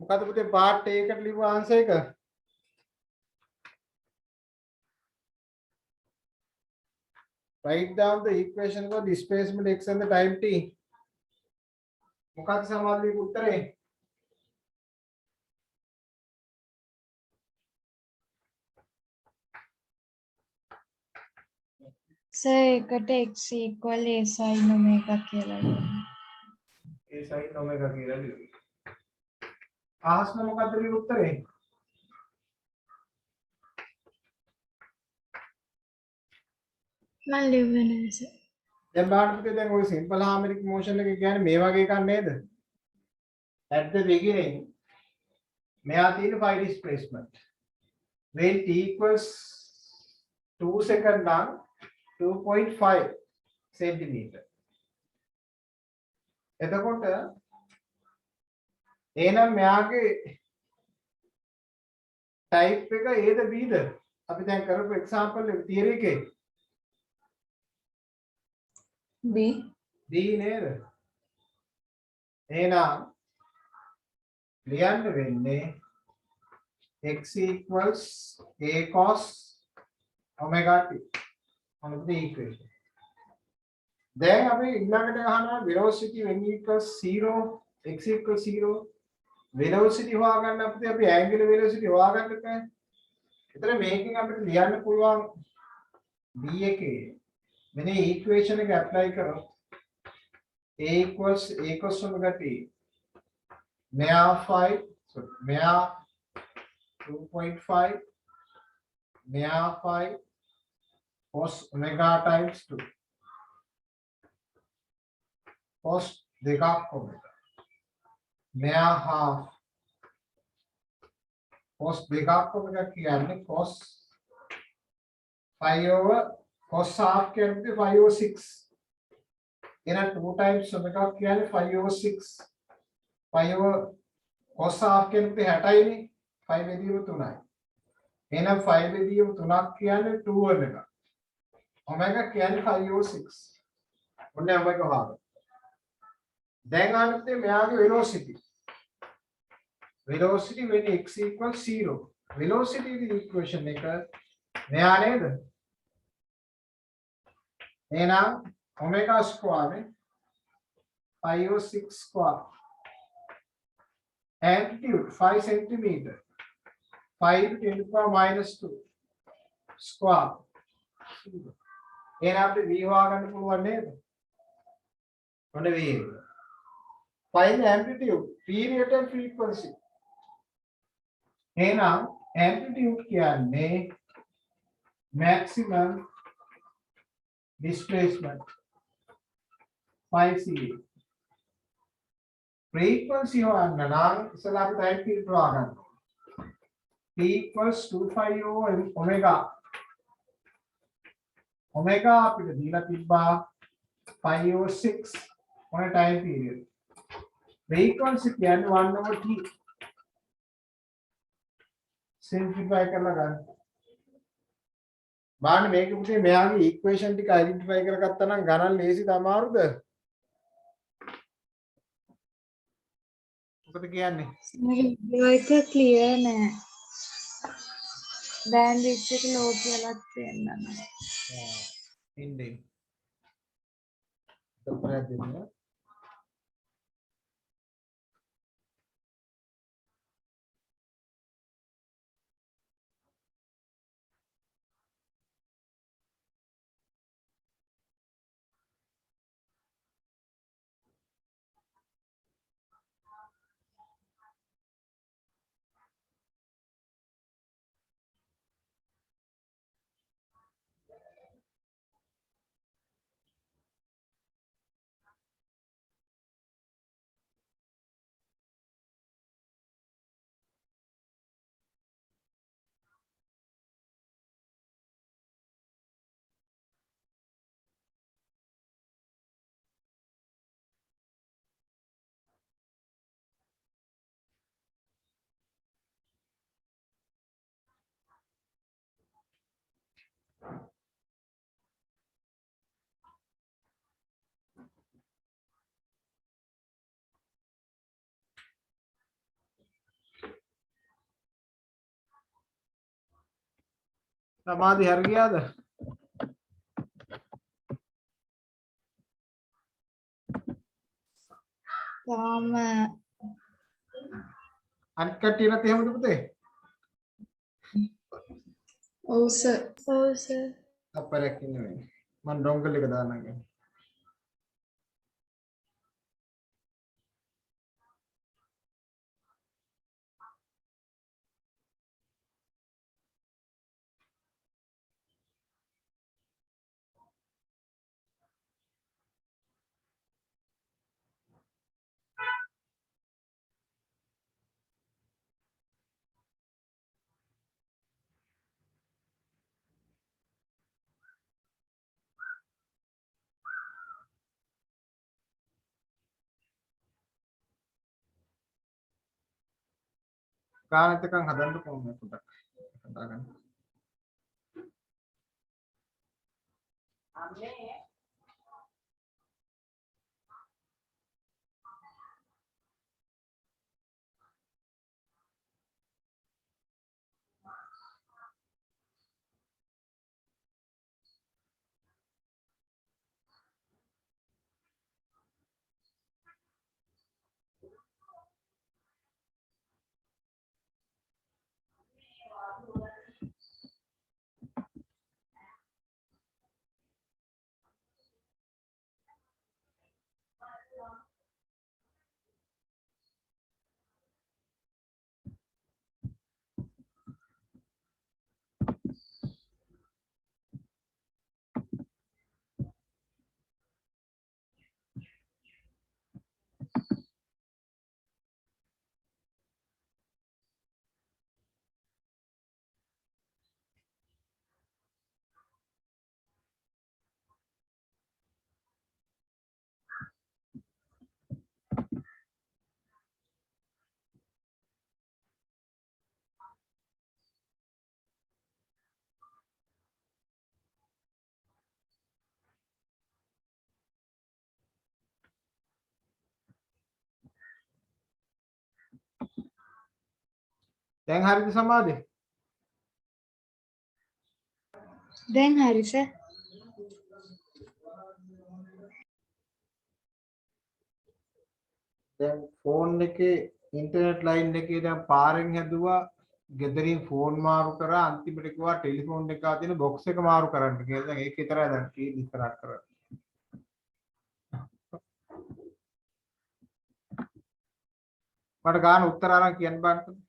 මොකද පුතේ part A එකට ලියපු answer එක? Write down the equation for displacement x and the time t. මොකක්ද සමහර ලියපු උත්තරේ? සර් එකට x equal a sin omega කියලා ලියන්න. a sin omega කියලා ලියුවා. ආස්ම මොකක්ද ලියපු උත්තරේ? මම ලිව්වේ නෑ සර්. දැන් බලන්න පුතේ දැන් ওই simple harmonic motion එක කියන්නේ මේ වගේ එකක් නේද? At the beginning මෙයා තියෙන phi displacement. when t equals 2 second නම් 2.5 centimeter. එතකොට එහෙනම් මෙයාගේ type එක Aද Bද? අපි දැන් කරපු example එක theory එකේ b D නේද? එහෙනම් ලියන්න වෙන්නේ x equals a cos omega t. මොනවද equation? දැන් අපි ඊළඟට අහනවා velocity when equals 0 x equals 0 velocity හොයාගන්න අපි angular velocity හොයාගන්න බෑ. ඒතර මේකෙන් අපිට ලියන්න පුළුවන් b එකේ මෙන්න equation එක apply කරොත් a equals a cos omega t මෙයා 5 මෙයා 2.5 මෙයා 5 cos omega times 2 cos දෙකක් omega මෙයා half cos දෙකක් omega කියන්නේ cos 5 over cos half කියන්නේ 5 over 6 එහෙනම් 2 times omega කියන්නේ 5 over 6 5 over cos half කියන්නේ 60යි නේ 5 බෙදීම 3යි එහෙනම් 5 බෙදීම 3ක් කියන්නේ 2 omega omega කියන්නේ 5 over 6 ඔන්න omega හොයාගන්න දැන් අනිත් මෙයාගේ velocity when x equals 0 velocity equation එක මෙයා නේද එහෙනම් omega square නේ 5 over 6 square amplitude 5 centimeter 5 to 10 to the power minus 2 square එහෙනම් අපිට v හොයාගන්න පුළුවන් නේද ඔන්න v find the amplitude period and frequency එහෙනම් amplitude කියන්නේ maximum displacement 5ca frequency හොයන්න නම් ඉස්සලා අපි time period හොයාගන්න t equals 2 over omega omega අපිට දීලා තිබ්බා 5 over 6 on a time period frequency කියන්නේ 1 over t simplify කරලා ගන්න බලන්න මේක පුතේ මෙයාගේ equation ටික identify කරගත්තා නම් ගණන් ලේසිද අමාරුද මොකද කියන්නේ ඒක ක්ලියර් නෑ. බෑන්ඩ්විඩ්ත් එක ලෝ කියලාත් කියන්න. ඉන්නේ තපරයක් දෙන්න समाधि हर गया था। තාම අනිත් කට්ටිය නැත් එහෙමද පුතේ? ඔව් සර්. ඔව් සර්. අපරක් ඉන්නේ. මම ඩොංගල් එක දාන්නම්. කාලෙත් එකක් හදන්න කොහොමද පුතක්? හදාගන්න. දැන් හරිද සමාධි? දැන් හරි සර්. දැන් ෆෝන් එකේ ඉන්ටර්නෙට් ලයින් එකේ දැන් පාරෙන් හැදුවා ගෙදරින් ෆෝන් මාරු කරා අන්තිමට කිව්වා ටෙලිෆෝන් එක තියෙන බොක්ස් එක මාරු කරන්න කියලා. දැන් ඒක විතරයි දැන් තියෙන්නේ ඉස්සරහට කරන්නේ. මට ගාන උත්තර අරන් කියන්න බෑ.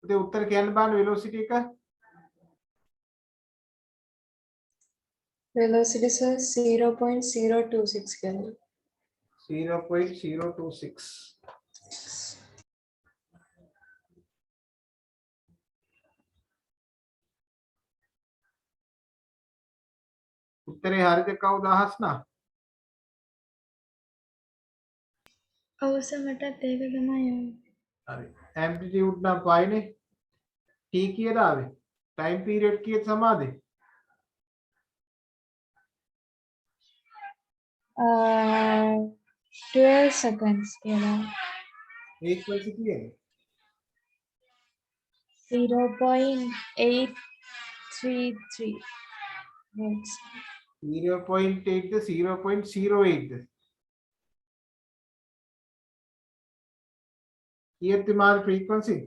ते उत्तर කියන්න බලන්න velocity එක Velocity sir 0.026 Kelvin. 0.026. උත්තරේ හරිද කවුද අහස්නා? ඔව් සර් මටත් ඒක තමයි ආවේ. හරි. amplitude නම් පයිනේ. t කීයද ආවේ? time period කීයද සමාදේ? 12 seconds කියලා. frequency කීයද? 0.833 volts. 0.8 ද 0.08 ද? කීයද මාර frequency?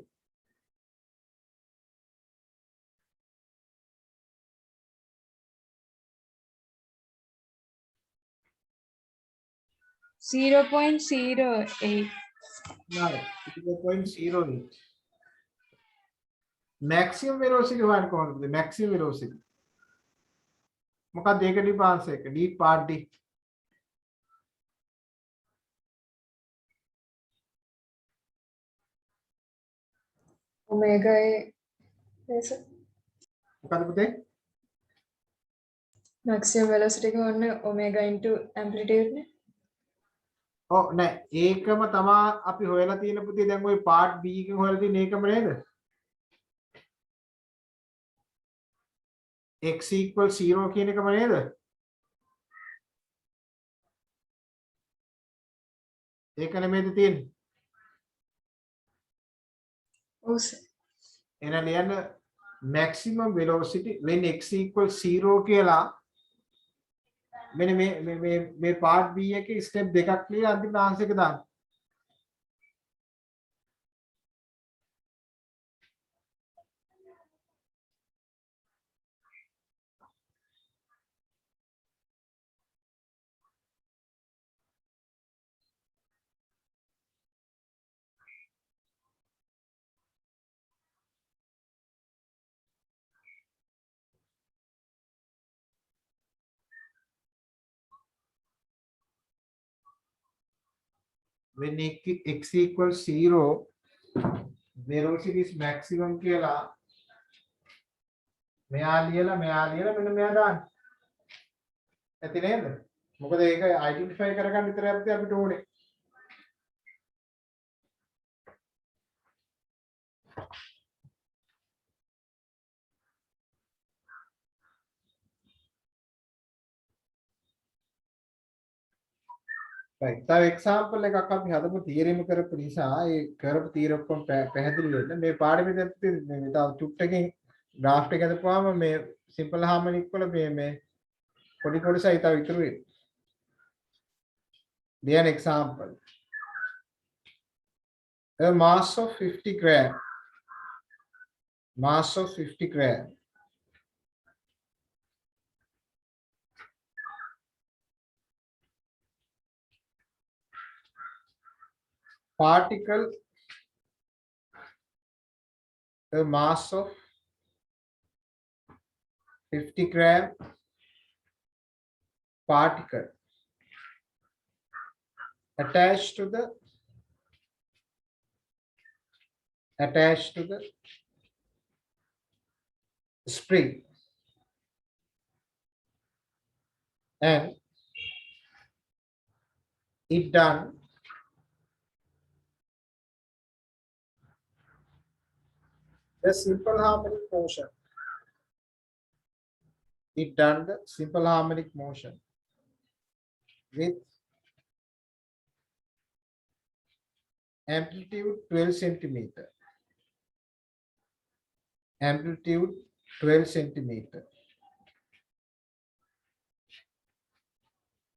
0.08. නෑ 0.08. maximum velocity හොයන්න කොහොමද? maximum velocity. මොකක්ද ඒක ඩිෆරන්ස් එක? d part d. Omega A. Yes, sir. මොකද පුතේ? Maximum velocity එක ඔන්න omega into amplitude නේ. ඔව් නෑ ඒකම තමා අපි හොයලා තියෙන පුතේ දැන් ওই part b එකෙන් හොයලා තියෙන ඒකම නේද? x equal 0 කියන එකම නේද? ඒක නෙමෙයිද තියෙන්නේ? ඔව් sir. එහෙනම් ලියන්න maximum velocity when x equal 0 කියලා මෙන්න මේ part b එකේ step දෙකක් ලියලා අන්තිම ආන්සර් එක දාන්න. when x equals 0 velocity is maximum කියලා මෙයා ලියලා මෙන්න මෙයා දාන්න. ඇති නේද? මොකද ඒක identify කරගන්න විතරයි අපිට ඕනේ. right. තව example එකක් අපි හදමු theory එක කරපු නිසා ඒ කරපු theory ඔක්කොම පැහැදිලි වෙන්න මේ පාඩමේ දැන් මේ තව චුට්ටකින් graph එක හදපුවාම මේ simple harmonic වල මේ පොඩි කොටසයි තව ඉතුරු වෙන්නේ. Be an example. A mass of 50 gram. Mass of 50 gram. Particle. A mass of 50 gram. Particle. Attached to the spring and it done the simple harmonic motion. It done the simple harmonic motion with amplitude 12 centimeter. Amplitude 12 centimeter.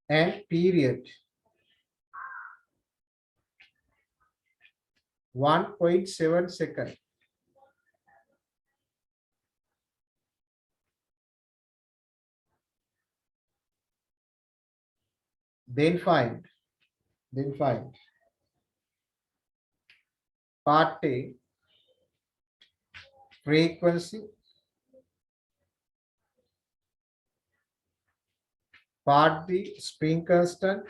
And period 1.7 second. Then find part A frequency, part B, spring constant,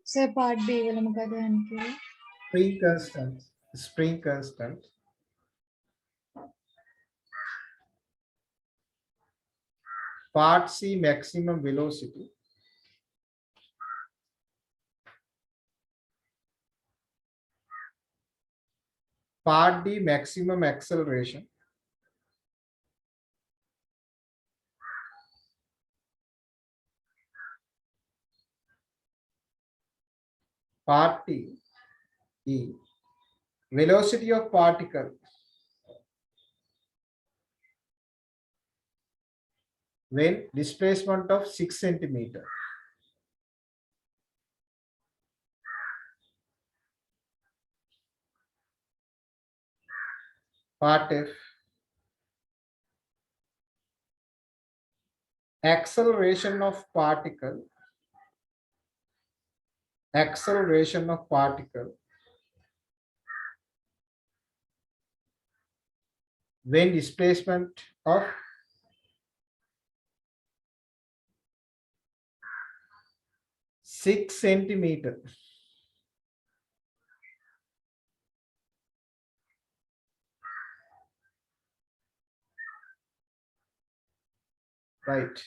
Sir, part B වල මොකද යන්නේ? spring constant, spring constant, part C, maximum velocity, part D, maximum acceleration, part E, velocity of particle when displacement of 6 centimeter. Part F, acceleration of particle when displacement of 6 centimeter. Right.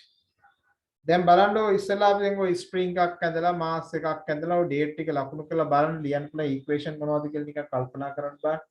දැන් බලන්න ඔය ඉස්සලා අපි දැන් ඔය spring එකක් ඇඳලා මාස් එකක් ඇඳලා ඔය ඩේට් ටික ලකුණු කරලා බලන්න ලියන්න පුළුවන් ඉක්වේෂන් මොනවද කියලා ටිකක් කල්පනා කරන්න බලන්න.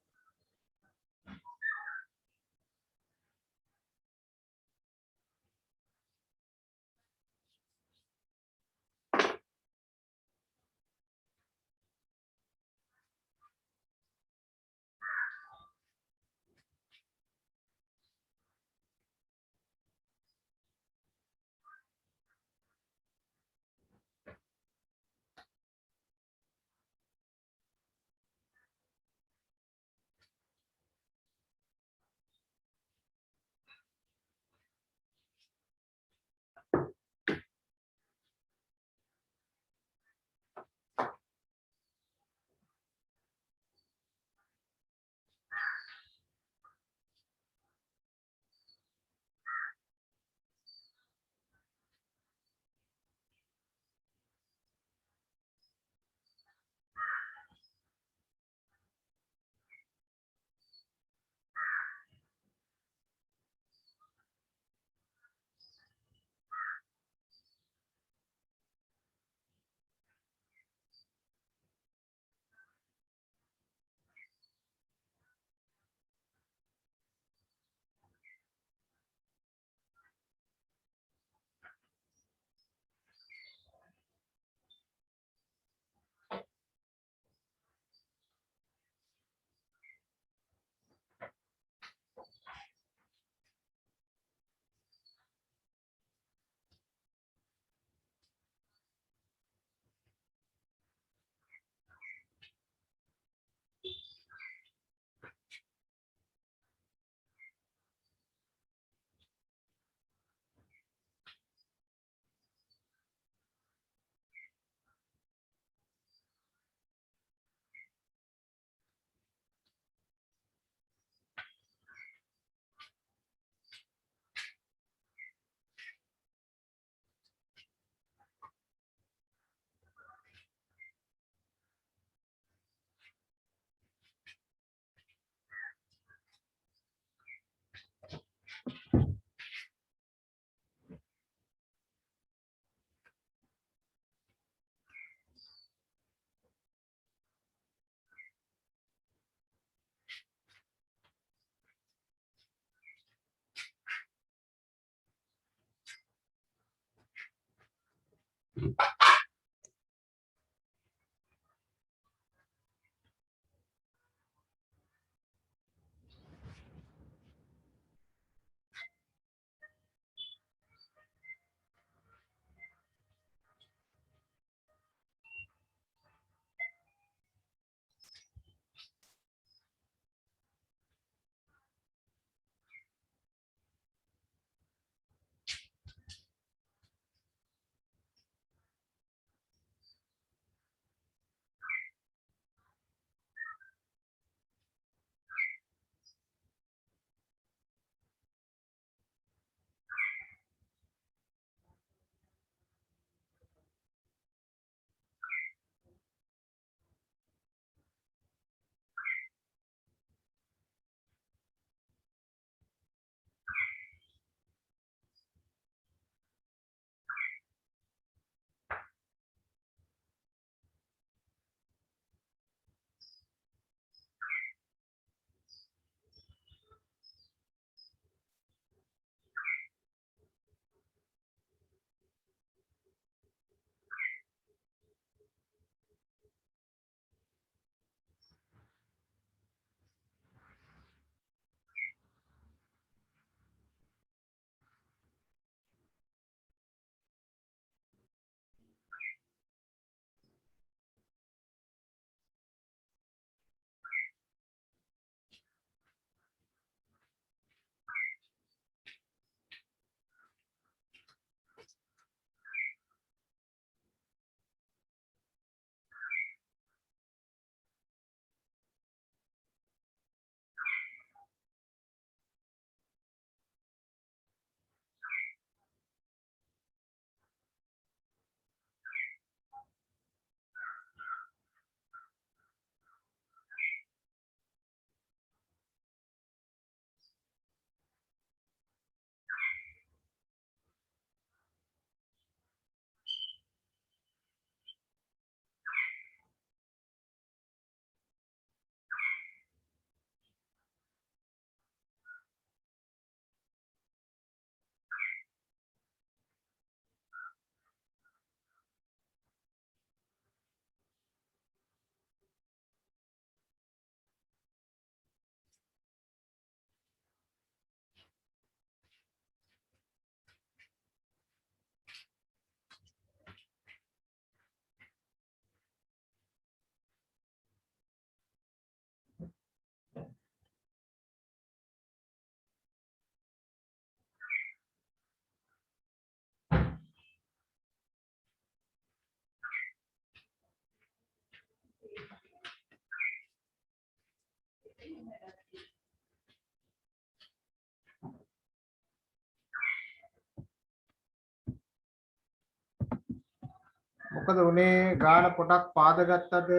මොකද උනේ ගාන පොඩක් පාද ගත්තද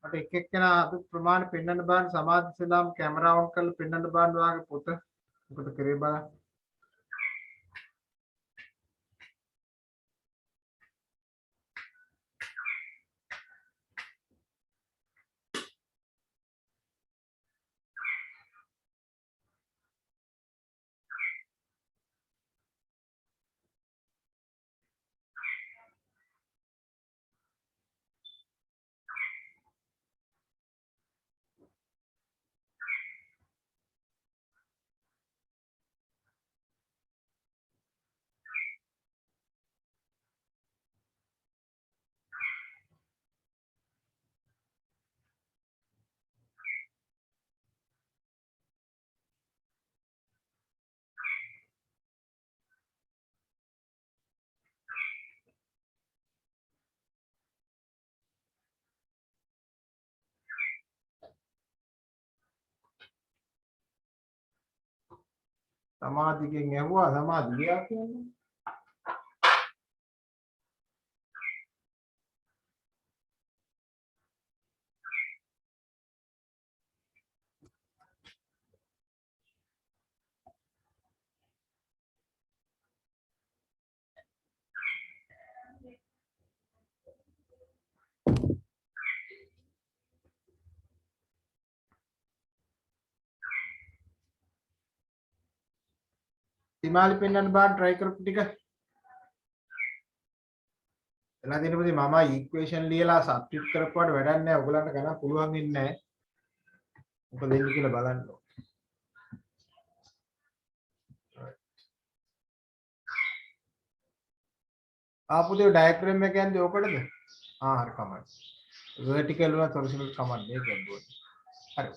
මට එක එක්කෙනා අද ප්‍රමාණ පෙන්වන්න බෑන සමාධි ඉස්ලාම් කැමරා ඔන් කරලා පෙන්වන්න බෑන ඔයාගේ පොත මොකද කරේ බලන්න සමාධියෙන් ඇහුවා සමාධිය කියන්නේ තිමාලි පෙන්වන්න බෑ try කරපු ටික එලා දිනපොදී මම ඉක්වේෂන් ලියලා සබ්ස්ටිට් කරපුවාට වැඩක් නැහැ ඔයගලන්ට ගණන් පුළුවන් ඉන්නේ නැහැ මොකද දෙන්නේ කියලා බලන්න ආපුදේ ඩයග්‍රෑම් එක යන්නේ ඔකටද හරි කමන්න vertical වල horizontal කමන්න මේක ගන්නවා හරි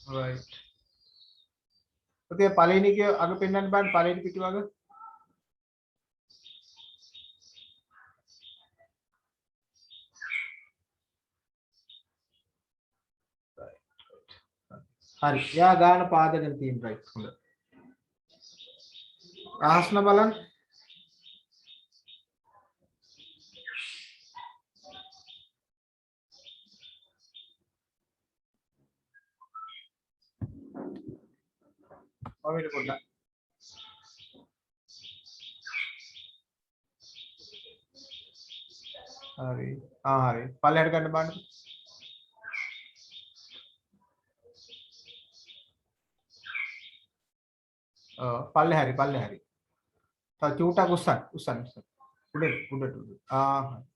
right ඔතේ පළවෙනි එක අග පෙන්වන්න බෑ පළවෙනි පිටු අග හරි යා ගාන පාදගෙන තියෙන right හොඳ ආස්න බලන්න ඔමිට පොඩ්ඩක් හරි හරි පල්ලෙහාට ගන්න බලන්න පල්ලෙහාරි තව චූටක් උස්සන්න උඩට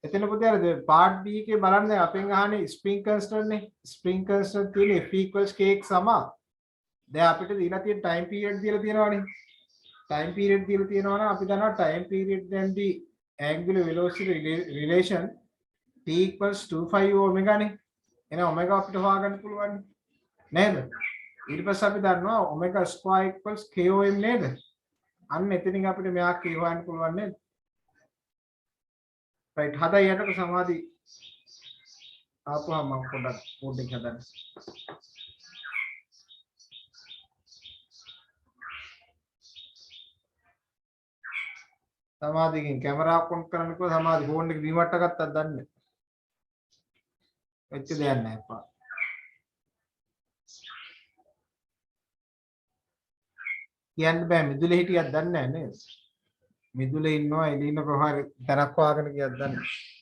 එතන පුතේ අර පාර්ට් B එකේ බලන්න අපෙන් අහන්නේ ස්ප්‍රින්ග් කන්ස්ටන්ට් නේ ස්ප්‍රින්ග් කන්ස්ටන්ට් තියෙන්නේ F = k x සමා දැන් අපිට දීලා තියෙන ටයිම් පීරියඩ් දීලා තියෙනවානේ ටයිම් පීරියඩ් දීලා තියෙනවා නම් අපි දන්නවා time period then the angular velocity relation t = 2π omega නේ එහෙනම් omega අපිට හොයාගන්න පුළුවන් නේද ඊට පස්සේ අපි දන්නවා omega square = kom නේද අන්න එතනින් අපිට මෙයා k හොයන්න පුළුවන් නේද right හදා යනකොට සමාධි ආපුවා මම පොඩ්ඩක් කෝඩ් එක හදන්න සමාධියෙන් කැමරා ඔන් කරන්නකෝ සමාධි ෆෝන් එක රිමෝට් එක ගත්තත් දන්නේ වෙච්ච දෙයක් නැහැ අප්පා කියන්න බෑ මිදුලේ හිටියක් දන්නේ නැහැ නේද මිදුලේ ඉන්නවා එළින ප්‍රහාර තරක් වාගෙන ගියක් දන්නේ නැහැ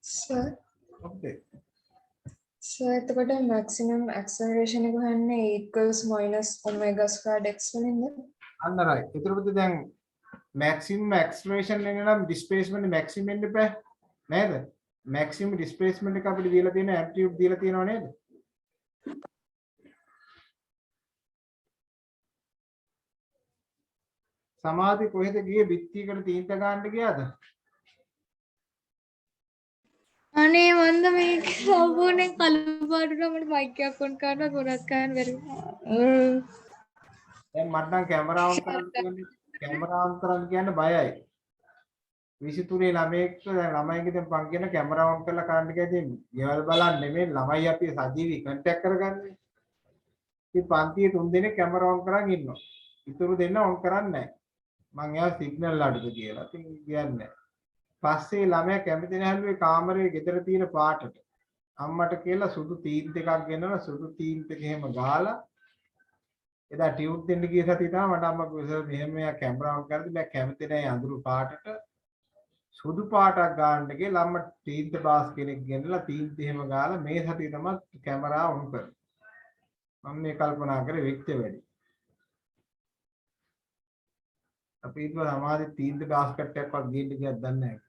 Sir, okay sir, එතකොට maximum acceleration එක හොයන්නේ A equals minus omega squared x වලින්ද? අන්න right එතකොට දැන් maximum acceleration එක නම් displacement maximum වෙන්න බෑ නේද maximum displacement එක අපිට දීලා තියෙන amplitude දීලා තියෙනව නේද සමාධි කොහෙද ගියේ බිත්තියකට තීන්ත ගන්න ගියාද අනේ මන්ද මේක සම්පූර්ණයෙන් කළු පාටට මට මයික් එකක් ඔන් කරන්න ගොඩක් ගන්න බැරි දැන් මට නම් කැමරා ඔන් කරන්න කියන්නේ කැමරා ඔන් කරන්න කියන්න බයයි 23 ළමයෙක්ට දැන් ළමයින්ගේ දැන් පන් කියන කැමරා ඔන් කරලා කරන්න කියදී ගෙවල් බලන්න නෙමෙයි ළමයි අපි සජීවී කන්ටැක්ට් කරගන්නේ ඉතින් පන්තියේ තුන් දෙනෙක් කැමරා ඔන් කරන් ඉන්නවා ඉතුරු දෙන්න ඔන් කරන්නේ නැහැ මං එයා සිග්නල් අඩුද කියලා ඉතින් කියන්නේ පස්සේ ළමයා කැමති නැහැලු ඒ කාමරේ ගෙදර තියෙන පාටට අම්මට කියලා සුදු තීන්ත එකක් ගෙනලා සුදු තීන්ත එක එහෙම ගහලා එදා ටියුට් දෙන්න ගිය සතිය තමයි මට අම්මා කිව්වා මෙහෙම මෙයා කැමරා ඔන් කරද්දි මම කැමති නැහැ අඳුරු පාටට සුදු පාටක් ගන්න කියලා අම්මා තීන්ත බාස් කෙනෙක් ගෙනලා තීන්ත එහෙම ගාලා මේ සතිය තමයි කැමරා ඔන් කරේ මම මේ කල්පනා කරේ වෙච්ච වැඩි අපි හිතුවා සමාධි තීන්ත බාස්කට් එකක්වත් ගේන්න ගියත් දන්නේ නැහැ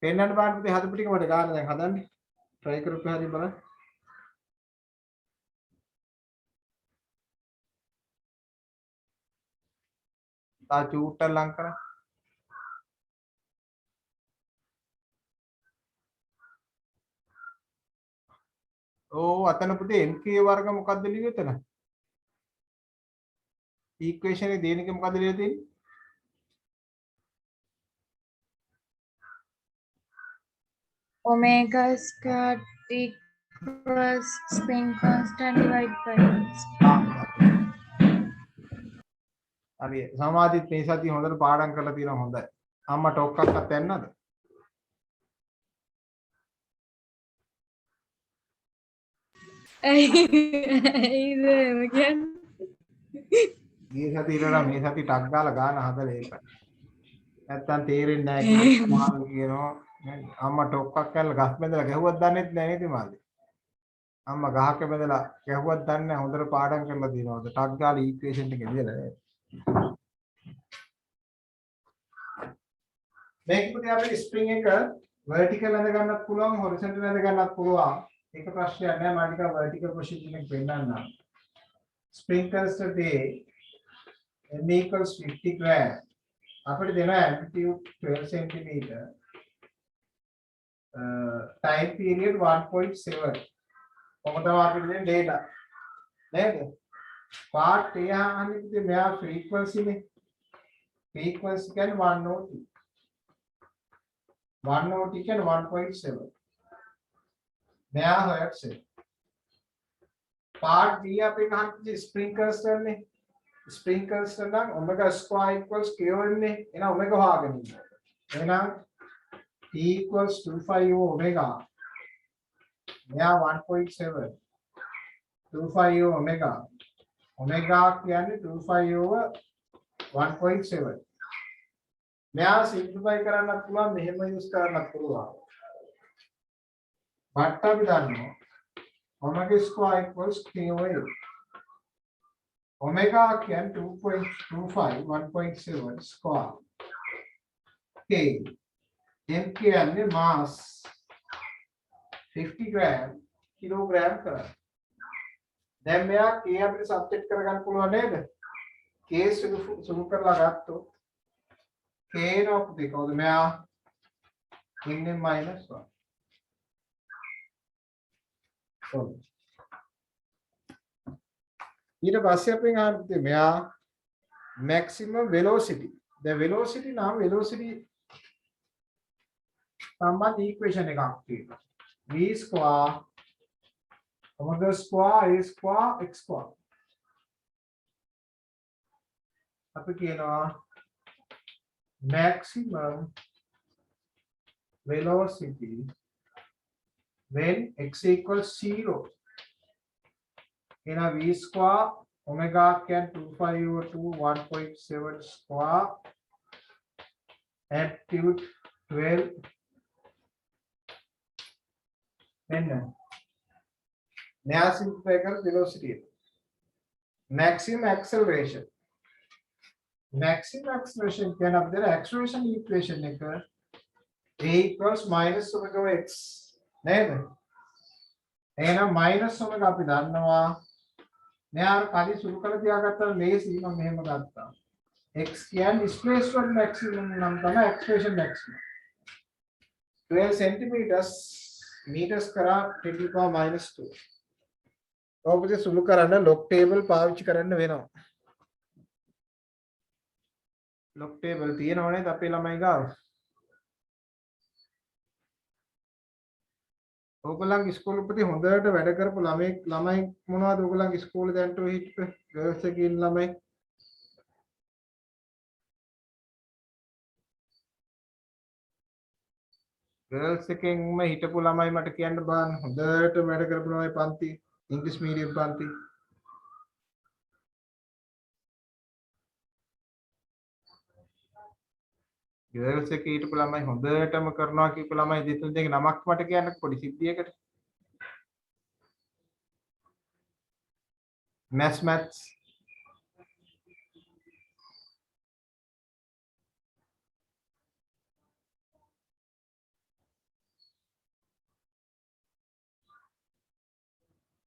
පෙන්නන්න බලන්න පුතේ හදපු ටික මට ගන්න දැන් හදන්නේ try කරපුවා හරි බලන්න තා චූට්ට ලං කරා ඕ අතන පුතේ mk වර්ග මොකක්ද ලියුවේ එතන ඉක්වේෂන් එකේ දෙන එක මොකක්ද ලියලා තියෙන්නේ omega squared equals spin constant divided by හරි සමාධිත් මේ සතිය හොඳට පාඩම් කරලා තියෙනවා හොඳයි අම්මා ටොක්ක් එකක් යන්නද ඇයිද එහෙම කියන්නේ මේ සතිය ඉරලා මේ සතිය ටක් ගාලා ගාන හදලා ඒකයි නැත්තම් තේරෙන්නේ නැහැ කියලා කියනවා අම්මා ටොක්ක් එකක් කරලා ගස් බැඳලා ගැහුවත් දන්නෙත් නැහැ නේද මාළේ අම්මා ගහක බැඳලා ගැහුවත් දන්නේ නැහැ හොඳට පාඩම් කරලා දිනවද ටක් ගාලා ඉක්වේෂන් එක ලියලා නේද මේක පුතේ අපේ ස්ප්‍රින්ග් එක vertical ඇඳ ගන්නත් පුළුවන් horizontal ඇඳ ගන්නත් පුළුවන් ඒක ප්‍රශ්නයක් නෑ මම ටිකක් vertical position එක පෙන්නන්නම් spring constant m equals 50 gram අපිට දෙනවා amplitude 12 cm time period 1.7 කොහොමද අපිට දෙන්නේ data නේද part A අහන්නේ පුතේ මෙයා frequency නේ frequency කියන්නේ 1 OT කියන්නේ 1.7 මෙයා හොයක්සේ part B අපේ ගහන්නේ spring constant නේ spring constant නම් omega square equals k වෙන්නේ එහෙනම් omega හොයාගෙන ඉන්න එහෙනම් t equals 2.5 omega මෙයා 1.7 2.5 omega omega කියන්නේ 2.5 over 1.7 මෙයා සිම්ප්ලිෆයි කරන්නත් පුළුවන් මෙහෙම යූස් කරන්නත් පුළුවන්. බට්ට අපි දන්නවා omega square equals k over l. omega කියන්නේ 2.25 1.7 square k. m කියන්නේ mass 50 gram kilogram කරා. දැන් මෙයා k අපිට සබ්ජෙක්ට් කරගන්න පුළුවන් නේද? k සුළු කරලා ගත්තොත් k නෝක් දෙකවද මෙයා n minus 1 ඊට පස්සේ අපි ගන්න මෙයා maximum velocity the velocity නම් velocity සම්බන්ධ equation එකක් තියෙනවා v square omega square a square x square අපි කියනවා maximum velocity when x equals 0 in a v square omega can 2.5 over 2 1.7 square aptitude 12 then नया सिंपल कर velocity maximum acceleration क्या नाम दे रहा acceleration equation लेकर a equals minus omega x නේද එහෙනම් minus omega අපි දන්නවා මෙයාර කලින් සුළු කරලා තියාගත්තා ලේසි මම මෙහෙම ගත්තා x කියන්නේ displacement maximum නම් තමයි acceleration maximum 12 centimeters meters කරා 10 to the power minus 2 ඔබට සුළු කරන්න log table පාවිච්චි කරන්න වෙනවා log table තියෙනවනේ අපේ ළමයි ගාව ඕගොල්ලන්ගේ ඉස්කෝලේ උපතේ හොඳට වැඩ කරපු ළමයි මොනවද ඕගොල්ලන්ගේ ඉස්කෝලේ දැන්ට ඔය හිටපු ගර්ල්ස් එකේ ඉන්න ළමයි ගර්ල්ස් එකෙන්ම හිටපු ළමයි මට කියන්න බෑ හොඳට වැඩ කරපු ළමයි පන්ති ඉංග්‍රීසි මීඩියම් පන්ති ගර්ල්ස් එකේ හිටපු ළමයි හොඳටම කරනවා කියපු ළමයි දෙතුන් දෙනෙක් නමක් මට කියන්න පොඩි සිද්ධියකට maths